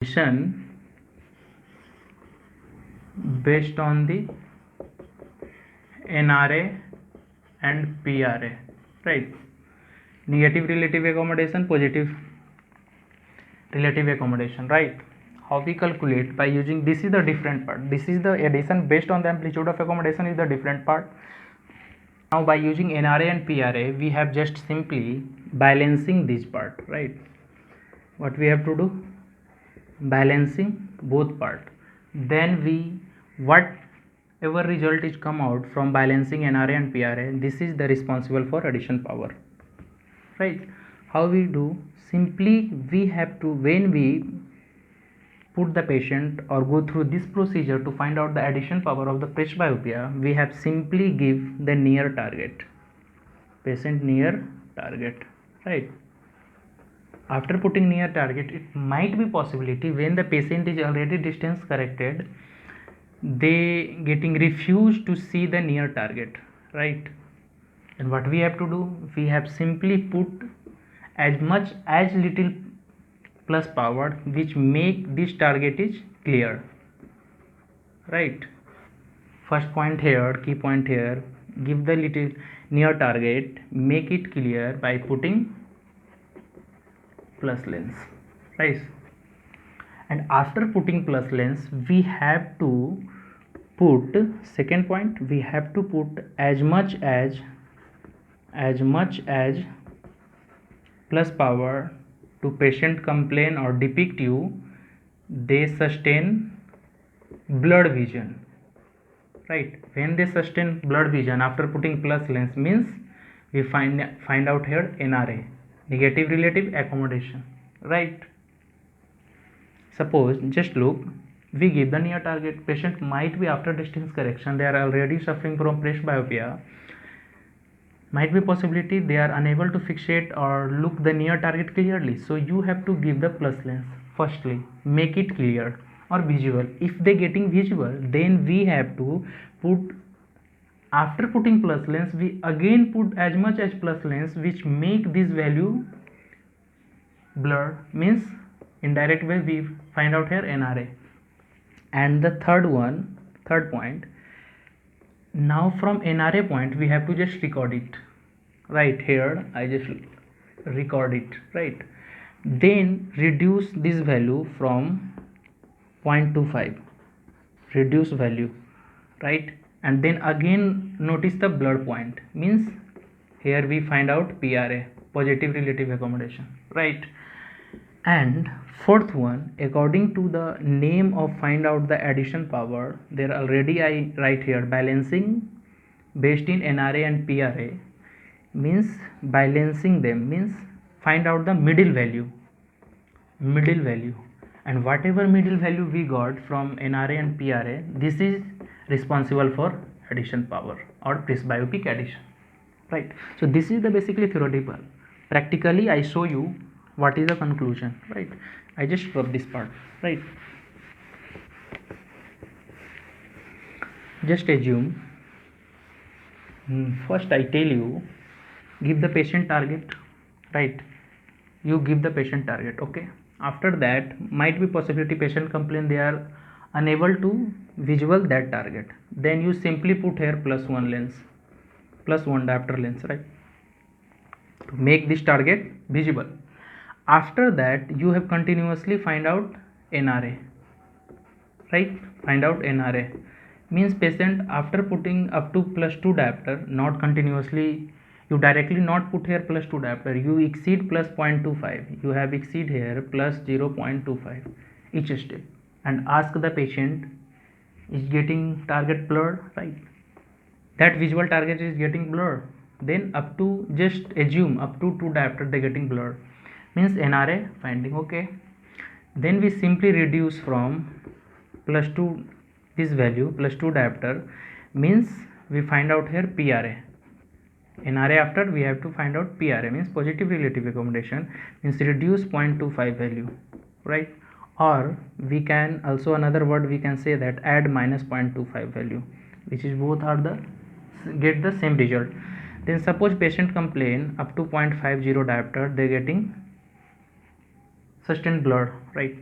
Addition based on the NRA and PRA, right? Negative relative accommodation, positive relative accommodation, right? How we calculate? By using, this is the different part, this is the addition based on the amplitude of accommodation is the different part. Now by using NRA and PRA, we have just simply balancing this part, right? What we have to do? Balancing both part. Then we, whatever result is come out from balancing NRA and PRA, this is the responsible for addition power, right? How we do? Simply we have to, when we put the patient or go through this procedure to find out the addition power of the presbyopia, we have simply give the near target, patient near target, right? After putting near target, it might be possibility when the patient is already distance corrected, they getting refused to see the near target, right? And what we have to do? We have simply put as much as little plus power which make this target is clear, right? First point here, key point here, give the little near target, make it clear by putting plus lens, right? And after putting plus lens, we have to put, second point, we have to put as much as plus power to patient complain or depict you, they sustain blurred vision, right? When they sustain blurred vision after putting plus lens, means we find out here NRA, negative relative accommodation, right? Suppose, just look, we give the near target, patient might be after distance correction, they are already suffering from presbyopia, might be possibility they are unable to fixate or look the near target clearly, so you have to give the plus lens. Firstly, make it clear or visual. If they getting visual, then we have to put, after putting plus lens, we again put as much as plus lens which make this value blur, means indirect way we find out here NRA. And the third point, now from NRA point we have to just record it, right? Here I just record it, right? Then reduce this value from 0.25, reduce value, right? And then again notice the blur point, means here we find out PRA, positive relative accommodation, right? And fourth one, according to the name of find out the addition power, there already I write here balancing based in NRA and PRA, means balancing them means find out the middle value, and whatever middle value we got from NRA and PRA, this is responsible for addition power or presbyopic addition, right? So this is the basically theoretical. Practically I show you what is the conclusion, right? I just rub this part, right? Just assume, first I tell you, give the patient target, right? You give the patient target, okay? After that, might be possibility patient complain they are unable to visual that target, then you simply put here plus one lens, plus one diopter lens, right, to make this target visible. After that you have continuously find out NRA, right? Find out NRA means patient after putting up to plus 2 diopter, not continuously, you directly not put here plus 2 diopter, you exceed plus 0.25, you have exceed here plus 0.25 each step, and ask the patient is getting target blurred, right? That visual target is getting blurred, then up to, just assume up to 2 diopter they getting blurred, means NRA finding, okay? Then we simply reduce from plus 2, this value plus 2 diopter, means we find out here PRA, NRA after we have to find out PRA, means positive relative accommodation, means reduce 0.25 value, right? Or we can also, another word we can say that add minus 0.25 value, which is both are the get the same result. Then suppose patient complain up to 0.50 diopter they getting sustained blur, right?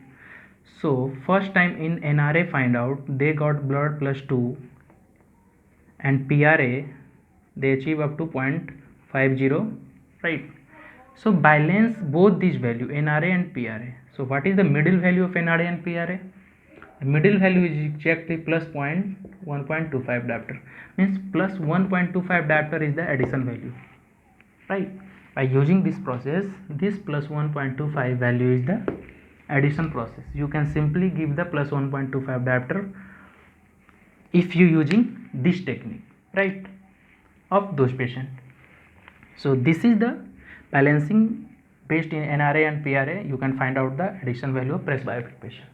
So first time in NRA find out they got blood plus 2, and PRA they achieve up to 0.50, right? So balance both these value NRA and PRA. So what is the middle value of NRA and PRA? The middle value is exactly plus 1.25 diopter, means plus 1.25 diopter is the addition value, right? By using this process, this plus 1.25 value is the addition process. You can simply give the plus 1.25 diopter if you using this technique, right, of those patient. So this is the balancing based in NRA and PRA. You can find out the addition value of breast biopsy patient.